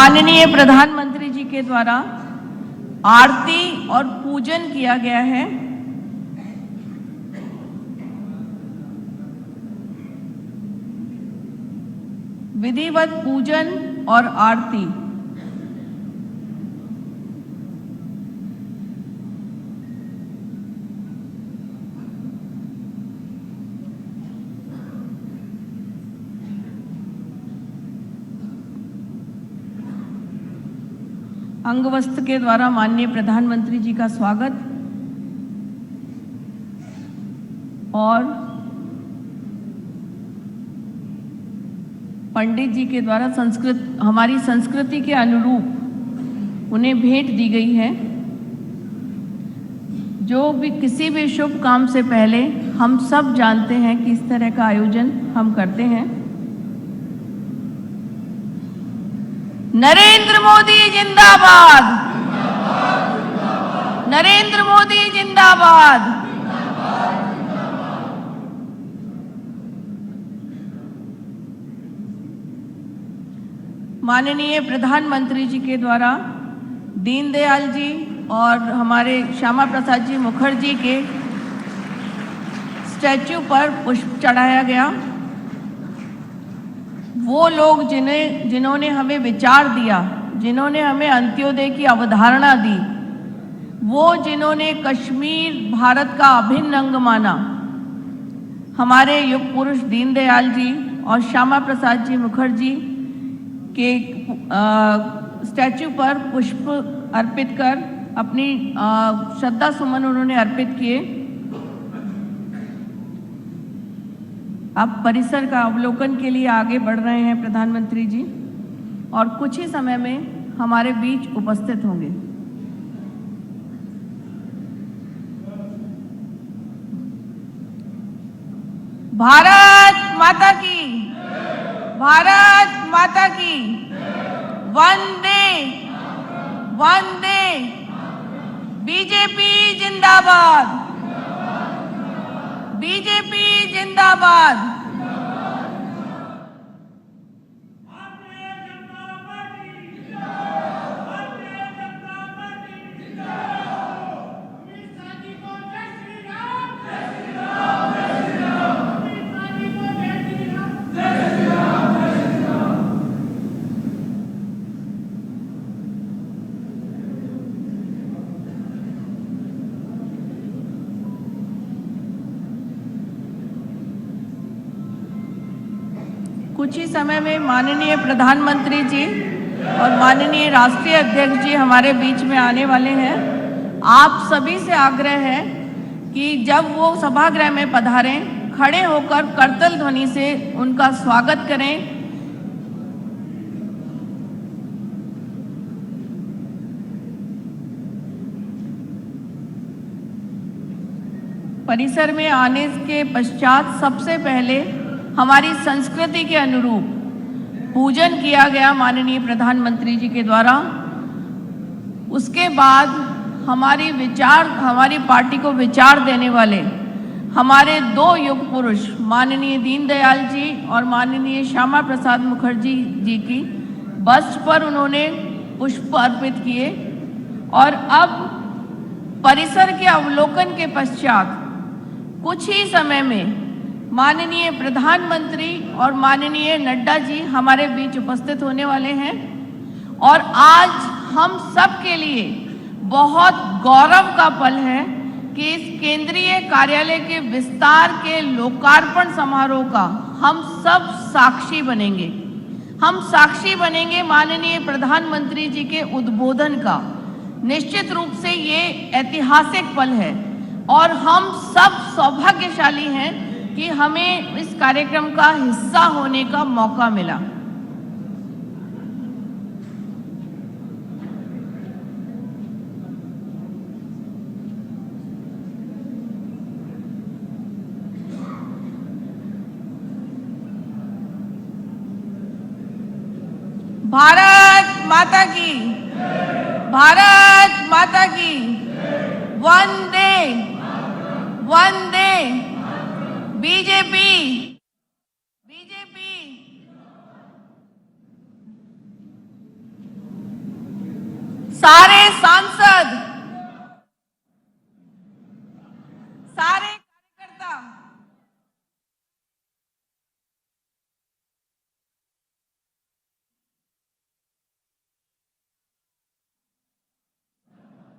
माननीय प्रधानमंत्री जी के द्वारा आरती और पूजन किया गया है। विधिवत पूजन और आरती। अंगवस्त्र के द्वारा माननीय प्रधानमंत्री जी का स्वागत और पंडित जी के द्वारा हमारी संस्कृति के अनुरूप उन्हें भेंट दी गई है। जो भी किसी भी शुभ काम से पहले हम सब जानते हैं कि इस तरह का आयोजन हम करते हैं। नरेंद्र मोदी जिंदाबाद, नरेंद्र मोदी जिंदाबाद। माननीय प्रधानमंत्री जी के द्वारा दीनदयाल जी और हमारे श्यामा प्रसाद जी मुखर्जी के स्टैच्यू पर पुष्प चढ़ाया गया। वो लोग जिन्होंने हमें विचार दिया, जिन्होंने हमें अंत्योदय की अवधारणा दी, वो जिन्होंने कश्मीर भारत का अभिन्न अंग माना, हमारे युग पुरुष दीनदयाल जी और श्यामा प्रसाद जी मुखर्जी के स्टैच्यू पर पुष्प अर्पित कर अपनी श्रद्धा सुमन उन्होंने अर्पित किए। अब परिसर का अवलोकन के लिए आगे बढ़ रहे हैं प्रधानमंत्री जी और कुछ ही समय में हमारे बीच उपस्थित होंगे। भारत माता की, भारत माता की। वंदे वंदे। बीजेपी जिंदाबाद, बीजेपी जिंदाबाद। कुछ ही समय में माननीय प्रधानमंत्री जी और माननीय राष्ट्रीय अध्यक्ष जी हमारे बीच में आने वाले हैं। आप सभी से आग्रह है कि जब वो सभागृह में पधारें, खड़े होकर करतल ध्वनि से उनका स्वागत करें। परिसर में आने के पश्चात सबसे पहले हमारी संस्कृति के अनुरूप पूजन किया गया माननीय प्रधानमंत्री जी के द्वारा। उसके बाद हमारी पार्टी को विचार देने वाले हमारे दो युग पुरुष माननीय दीनदयाल जी और माननीय श्यामा प्रसाद मुखर्जी जी की बस्ट पर उन्होंने पुष्प अर्पित किए। और अब परिसर के अवलोकन के पश्चात कुछ ही समय में माननीय प्रधानमंत्री और माननीय नड्डा जी हमारे बीच उपस्थित होने वाले हैं। और आज हम सब के लिए बहुत गौरव का पल है कि इस केंद्रीय कार्यालय के विस्तार के लोकार्पण समारोह का हम सब साक्षी बनेंगे। हम साक्षी बनेंगे माननीय प्रधानमंत्री जी के उद्बोधन का। निश्चित रूप से ये ऐतिहासिक पल है और हम सब सौभाग्यशाली हैं कि हमें इस कार्यक्रम का हिस्सा होने का मौका मिला। भारत माता की, भारत माता की। वंदे वंदे। BJP, BJP. सारे सांसद, सारे कार्यकर्ता,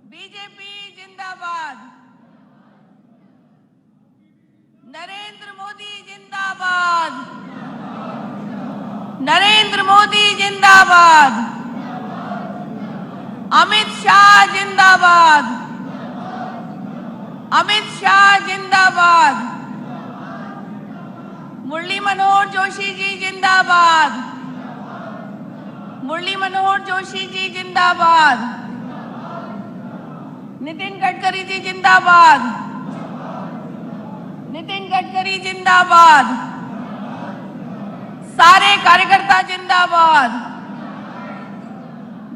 बीजेपी जिंदाबाद, नरेंद्र मोदी जिंदाबाद, नरेंद्र मोदी जिंदाबाद, अमित शाह जिंदाबाद, अमित शाह जिंदाबाद, मुरली मनोहर जोशी जी जिंदाबाद, मुरली मनोहर जोशी जी जिंदाबाद, नितिन गडकरी जी जिंदाबाद, नितिन गडकरी जिंदाबाद, सारे कार्यकर्ता जिंदाबाद,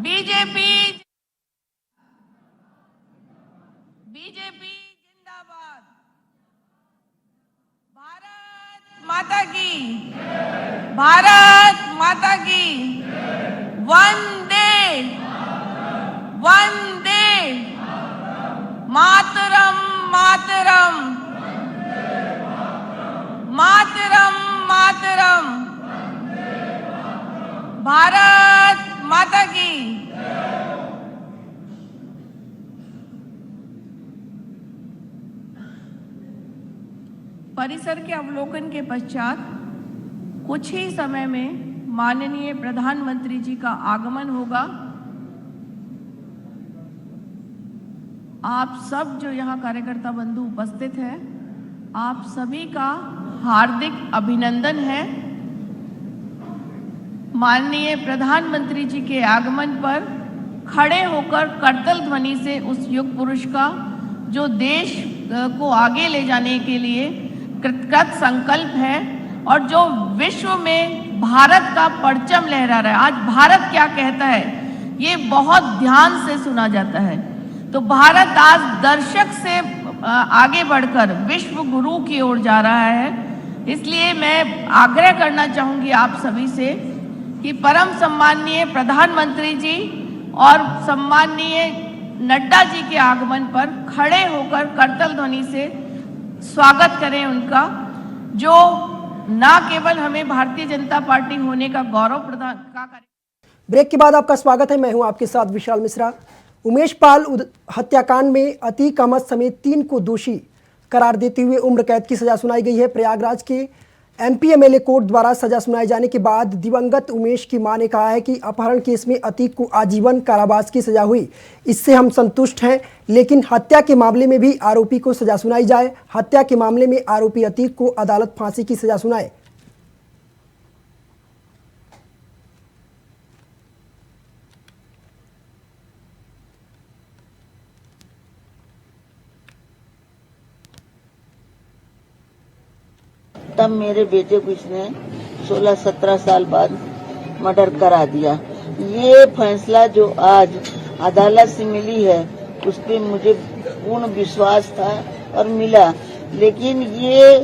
बीजेपी बीजेपी जिंदाबाद, भारत माता की, भारत माता की, वंदे वंदे मातरम मातरम मातरम मातरम, भारत माता की। परिसर के अवलोकन के पश्चात कुछ ही समय में माननीय प्रधानमंत्री जी का आगमन होगा। आप सब जो यहाँ कार्यकर्ता बंधु उपस्थित हैं, आप सभी का हार्दिक अभिनंदन है। माननीय प्रधानमंत्री जी के आगमन पर खड़े होकर करतल ध्वनि से उस युग पुरुष का जो देश को आगे ले जाने के लिए कृतकृत संकल्प है और जो विश्व में भारत का परचम लहरा रहा है। आज भारत क्या कहता है ये बहुत ध्यान से सुना जाता है। तो भारत आज दर्शक से आगे बढ़कर विश्व गुरु की ओर जा रहा है। इसलिए मैं आग्रह करना चाहूंगी आप सभी से कि परम सम्माननीय प्रधानमंत्री जी और सम्माननीय नड्डा जी के आगमन पर खड़े होकर करतल ध्वनि से स्वागत करें उनका, जो ना केवल हमें भारतीय जनता पार्टी होने का गौरव प्रदान का करें। ब्रेक के बाद आपका स्वागत है। मैं हूं आपके साथ विशाल मिश्रा। उमेश पाल हत्याकांड में अतीक अहमद समेत 3 को दोषी करार देते हुए उम्र कैद की सजा सुनाई गई है। प्रयागराज के एमपी एमएलए कोर्ट द्वारा सजा सुनाए जाने के बाद दिवंगत उमेश की मां ने कहा है कि अपहरण केस में अतीक को आजीवन कारावास की सजा हुई, इससे हम संतुष्ट हैं, लेकिन हत्या के मामले में भी आरोपी को सजा सुनाई जाए। हत्या के मामले में आरोपी अतीक को अदालत फांसी की सजा सुनाए। तब मेरे बेटे को इसने 16-17 साल बाद मर्डर करा दिया। ये फैसला जो आज अदालत से मिली है उस पर मुझे पूर्ण विश्वास था और मिला, लेकिन ये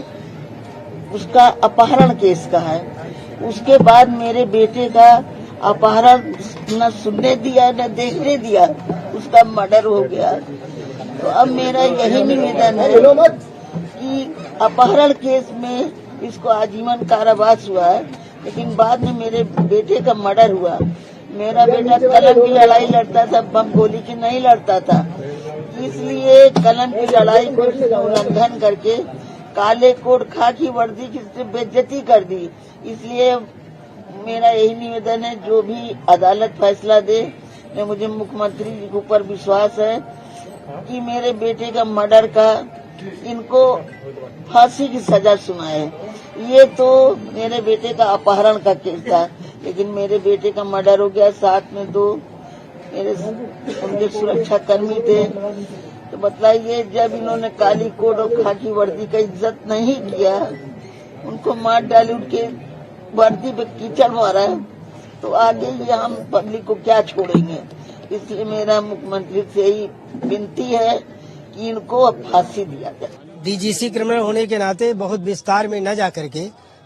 उसका अपहरण केस का है। उसके बाद मेरे बेटे का अपहरण न सुनने दिया न देखने दिया, उसका मर्डर हो गया। तो अब मेरा यही निवेदन है कि अपहरण केस में इसको आजीवन कारावास हुआ है, लेकिन बाद में मेरे बेटे का मर्डर हुआ। मेरा बेटा कलम की लड़ाई लड़ता था, बम गोली की नहीं लड़ता था। इसलिए कलम की लड़ाई को उल्लंघन करके काले कोट खाकी वर्दी की बेइज्जती कर दी। इसलिए मेरा यही निवेदन है, जो भी अदालत फैसला दे, मुझे मुख्यमंत्री जी के ऊपर विश्वास है कि मेरे बेटे का मर्डर का इनको फांसी की सजा सुनाए। ये तो मेरे बेटे का अपहरण का केस था, लेकिन मेरे बेटे का मर्डर हो गया। साथ में 2 मेरे उनके सुरक्षा कर्मी थे। तो बताइए, जब इन्होंने काली कोट और खाकी वर्दी का इज्जत नहीं किया, उनको मार डाली, उनके वर्दी पे कीचड़ मारा है, तो आगे ये हम पब्लिक को क्या छोड़ेंगे। इसलिए मेरा मुख्यमंत्री से यही विनती है कि इनको फांसी दिया जाए। डीजीसी क्रिमिनल होने के नाते बहुत विस्तार में न जा करके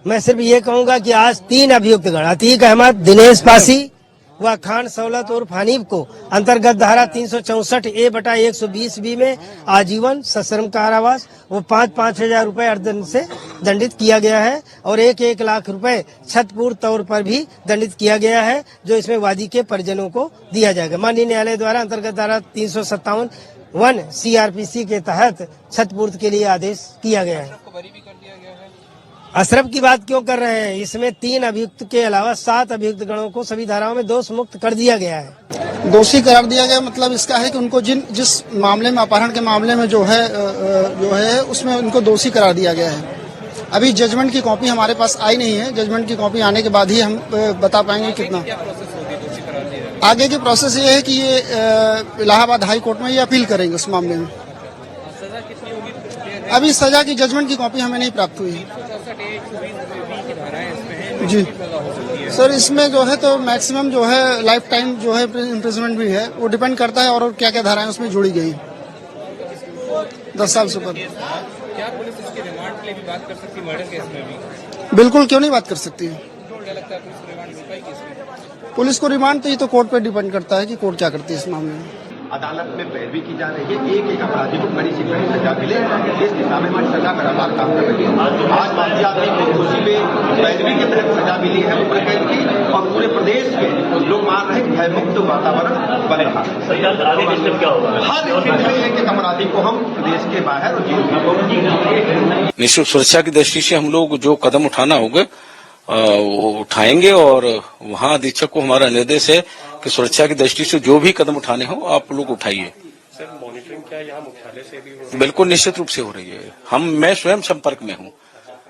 मैं सिर्फ ये कहूंगा कि आज 3 अभियुक्तगण अतीक अहमद, दिनेश पासी व खान सौलत और हनीफ को अंतर्गत धारा 364A/120B में आजीवन सश्रम कारावास व 5,000 रुपए अर्थदंड से दंडित किया गया है और 1 लाख रुपए क्षतिपूर्ति तौर पर भी दंडित किया गया है, जो इसमें वादी के परिजनों को दिया जाएगा। माननीय न्यायालय द्वारा अंतर्गत धारा 357(1) CRPC के तहत क्षतिपूर्ति के लिए आदेश किया गया है। अशरफ की बात क्यों कर रहे हैं? इसमें 3 अभियुक्त के अलावा 7 अभियुक्त गणों को सभी धाराओं में दोष मुक्त कर दिया गया है। दोषी करार दिया गया मतलब इसका है कि उनको जिस मामले में अपहरण के मामले में जो है उसमें उनको दोषी करार दिया गया है। अभी जजमेंट की कॉपी हमारे पास आई नहीं है। जजमेंट की कॉपी आने के बाद ही हम बता पाएंगे कितना आगे की प्रोसेस ये है कि ये इलाहाबाद हाई कोर्ट में ये अपील करेंगे उस मामले में। अभी सजा की जजमेंट की कॉपी हमें नहीं प्राप्त हुई है जी सर। इसमें जो है तो मैक्सिमम जो है लाइफ टाइम जो है इम्प्रिजनमेंट भी है, वो डिपेंड करता है और क्या क्या धाराएं उसमें जुड़ी गई 10 साल से ऊपर। क्या पुलिस इसके रिमांड के लिए भी बात कर सकती है? मर्डर केस में भी बिल्कुल, क्यों नहीं बात कर सकती है। लगता है पुलिस को रिमांड मिल पाएगी इसमें? पुलिस को रिमांड तो ये तो कोर्ट पे डिपेंड करता है कि कोर्ट क्या करती है इस मामले में। अदालत में पैरवी की जा रही है, एक अपराधी को बड़ी से बड़ी सजा मिले, इस दिशा में हमारी सजा लगातार काम कर रही है। आज माफिया की खुशी में पैरवी के तहत सजा मिली है उम्र कैद की, और पूरे प्रदेश में लोग मान रहे हैं भयमुक्त वातावरण बन रहा है। हर स्थिति में एक अपराधी को हम प्रदेश के बाहर और जेल में निश्चित सुरक्षा की दृष्टि से हम लोग जो कदम उठाना होगा वो उठाएंगे, और वहाँ अधीक्षक को हमारा निर्देश है कि सुरक्षा की दृष्टि से जो भी कदम उठाने हो आप लोग उठाइए। सर, मॉनिटरिंग क्या यहाँ मुख्यालय से भी हो रही है? बिल्कुल निश्चित रूप से हो रही है। मैं स्वयं संपर्क में हूँ।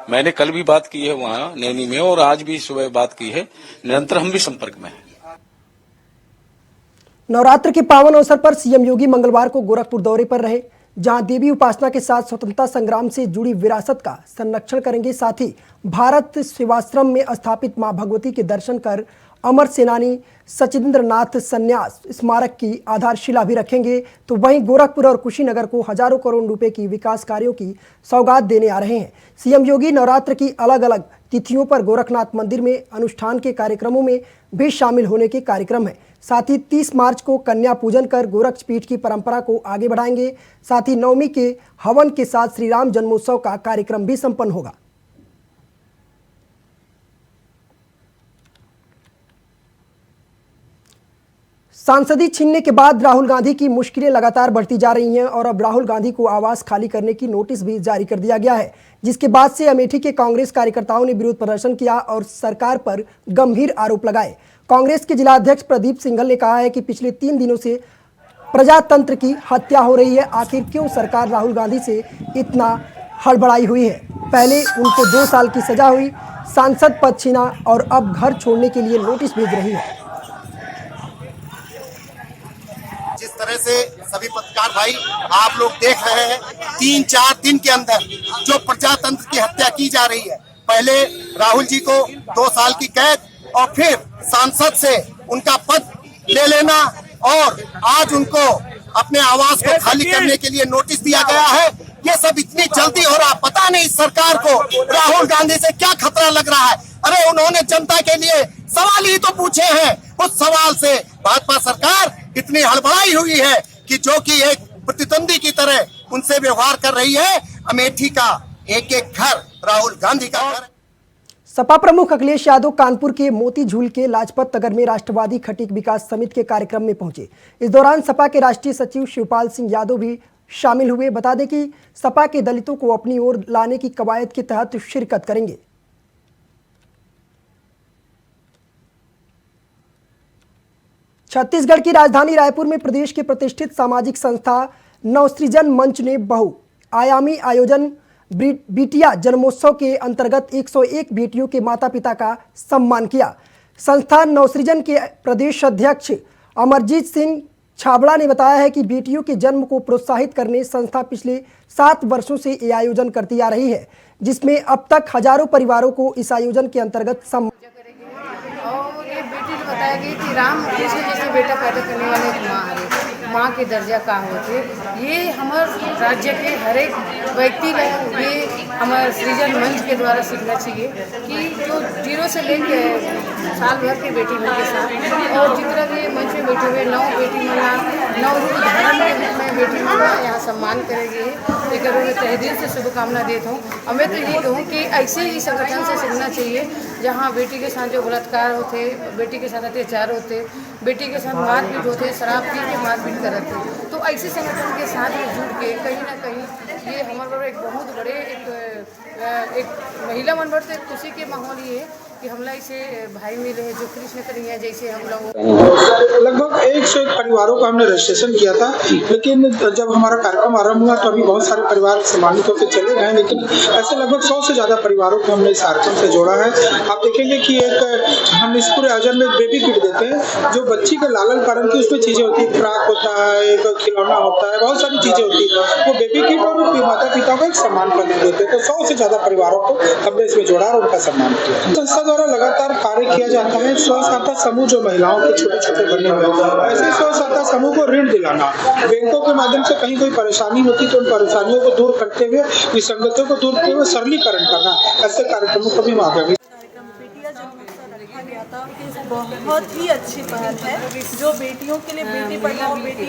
मैंने कल भी बात की है वहाँ नैनी में, और आज भी सुबह बात की है। निरंतर हम भी संपर्क में हैं। नवरात्र के पावन अवसर पर सीएम योगी मंगलवार को गोरखपुर दौरे पर रहे, जहां देवी उपासना के साथ स्वतंत्रता संग्राम से जुड़ी विरासत का संरक्षण करेंगे। साथ ही भारत सेवाश्रम में स्थापित मां भगवती के दर्शन कर अमर सेनानी सचिंद्र नाथ संन्यास स्मारक की आधारशिला भी रखेंगे। तो वहीं गोरखपुर और कुशीनगर को हजारों करोड़ रुपए की विकास कार्यों की सौगात देने आ रहे हैं। सीएम योगी नवरात्र की अलग अलग तिथियों पर गोरखनाथ मंदिर में अनुष्ठान के कार्यक्रमों में भी शामिल होने के कार्यक्रम है। साथ ही 30 मार्च को कन्या पूजन कर गोरक्षपीठ की परंपरा को आगे बढ़ाएंगे। साथ ही नवमी के हवन के साथ श्री राम जन्मोत्सव का कार्यक्रम भी संपन्न होगा। सांसदी छीनने के बाद राहुल गांधी की मुश्किलें लगातार बढ़ती जा रही हैं और अब राहुल गांधी को आवास खाली करने की नोटिस भी जारी कर दिया गया है, जिसके बाद से अमेठी के कांग्रेस कार्यकर्ताओं ने विरोध प्रदर्शन किया और सरकार पर गंभीर आरोप लगाए। कांग्रेस के जिला अध्यक्ष प्रदीप सिंघल ने कहा है कि पिछले 3 दिनों से प्रजातंत्र की हत्या हो रही है। आखिर क्यों सरकार राहुल गांधी से इतना हड़बड़ाई हुई है? पहले उनको 2 साल की सजा हुई, सांसद पद छीना और अब घर छोड़ने के लिए नोटिस भेज रही है। जिस तरह से सभी पत्रकार भाई आप लोग देख रहे हैं, 3-4 दिन के अंदर जो प्रजातंत्र की हत्या की जा रही है, पहले राहुल जी को 2 साल की कैद और फिर सांसद से उनका पद ले लेना और आज उनको अपने आवास को खाली करने के लिए नोटिस दिया गया है। ये सब इतनी जल्दी हो रहा, पता नहीं सरकार को राहुल गांधी से क्या खतरा लग रहा है। अरे उन्होंने जनता के लिए सवाल ही तो पूछे हैं, उस सवाल से भाजपा सरकार इतनी हड़बड़ाई हुई है कि जो कि एक प्रतिद्वंदी की तरह उनसे व्यवहार कर रही है। अमेठी का एक एक घर राहुल गांधी का घर। सपा प्रमुख अखिलेश यादव कानपुर के मोती झील के लाजपत नगर में राष्ट्रवादी खटीक विकास समिति के कार्यक्रम में पहुंचे। इस दौरान सपा के राष्ट्रीय सचिव शिवपाल सिंह यादव भी शामिल हुए। बता दें कि सपा के दलितों को अपनी ओर लाने की कवायद के तहत शिरकत करेंगे। छत्तीसगढ़ की राजधानी रायपुर में प्रदेश के प्रतिष्ठित सामाजिक संस्था नवसृजन मंच ने बहुआयामी आयोजन बिटिया जन्मोत्सव के अंतर्गत 101 बेटियों के माता पिता का सम्मान किया। संस्था नवसृजन के प्रदेश अध्यक्ष अमरजीत सिंह छाबड़ा ने बताया है कि बेटियों के जन्म को प्रोत्साहित करने संस्था पिछले 7 वर्षों से ये आयोजन करती आ रही है, जिसमें अब तक हजारों परिवारों को इस आयोजन के अंतर्गत और ये बेटी ने बताया कि राम कृष्ण जैसे बेटा पैदा करने वाले माँ के दर्जा का होते, ये हमारे राज्य के हर एक व्यक्ति ये हमारे सृजन मंच के द्वारा सीखना चाहिए कि जो 0 से लेके साल भर के बेटी मन के साथ और जितना भी मंच में बैठे हुए 9 बेटी मना 9 रूप धारण के रूप में बेटी मना यहाँ सम्मान करेगी। एक मैं तहे दिल से शुभकामना देता हूँ। और मैं तो ये कहूँ कि ऐसे ही संगठन से चलना चाहिए जहाँ बेटी के साथ जो बलात्कार होते, बेटी के साथ अत्याचार होते, बेटी के साथ मारपीट होते, शराब पी के मारपीट करते, तो ऐसे संगठन के साथ में जुड़ के कहीं ना कहीं ये हमारे एक बहुत बड़े एक महिला मन भर से खुशी के माहौल ये है कि हमला इसे भाई मिले हैं जो कृष्ण कन्हैया जैसे हम लोग लगभग 101 परिवारों का हमने रजिस्ट्रेशन किया था, लेकिन जब हमारा कार्यक्रम आरंभ हुआ तो अभी बहुत सारे परिवार सम्मानित होकर चले गए, लेकिन ऐसे लगभग 100 से ज्यादा परिवारों को हमने इस कार्यक्रम से जोड़ा है। आप देखेंगे कि एक हम इस पूरे आयोजन में बेबी किट देते हैं, जो बच्ची के लालन पालन की उसमें चीजें होती है, फ्रॉक होता है, एक खिलौना होता है, बहुत सारी चीजें होती है, वो बेबी किट और माता पिता को एक सम्मान करके देते हैं। तो 100 से ज्यादा परिवारों को हमने इसमें जोड़ा और उनका सम्मान किया। संस्था द्वारा लगातार कार्य किया जाता है। स्व सहायता समूह जो महिलाओं के छोटे छोटे बने हुए हैं, ऐसे स्व सहायता समूह को ऋण दिलाना, बैंकों के माध्यम से कहीं कोई परेशानी होती तो उन परेशानियों को दूर करते हुए, विसंगतियों को दूर करते हुए सरलीकरण करना, ऐसे कार्यक्रमों को भी आगे बहुत ही अच्छी पहल है जो बेटियों के लिए बेटी पढ़ाओ बेटी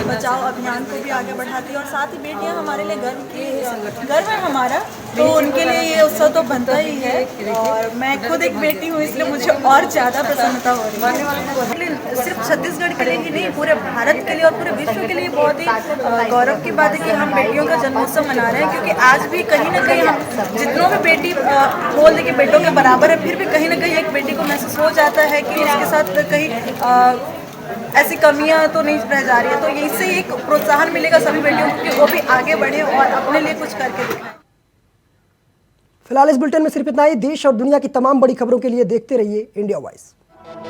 बचाओ अभियान को भी आगे बढ़ाती है और साथ ही बेटियां हमारे लिए गर्व है हमारा, तो उनके लिए ये उत्सव तो बनता ही है। और मैं खुद एक बेटी हूँ इसलिए मुझे और ज़्यादा प्रसन्नता हो रही है। सिर्फ छत्तीसगढ़ के लिए ही नहीं, पूरे भारत के लिए और पूरे विश्व के लिए बहुत ही गौरव की बात है कि हम बेटियों का जन्मोत्सव मना रहे हैं, क्योंकि आज भी कहीं ना कहीं हम जितनों में बेटी बोल दे कि बेटों के बराबर है, फिर भी कहीं ना कहीं एक बेटी को महसूस हो जाता है कि उसके साथ कहीं ऐसी कमियां तो नहीं रह जा रही है। तो इससे एक प्रोत्साहन मिलेगा सभी बेटियों को कि वो भी आगे बढ़े और अपने लिए कुछ करके दिखाएं। फिलहाल इस बुलेटिन में सिर्फ इतना ही। देश और दुनिया की तमाम बड़ी खबरों के लिए देखते रहिए इंडिया वॉइस।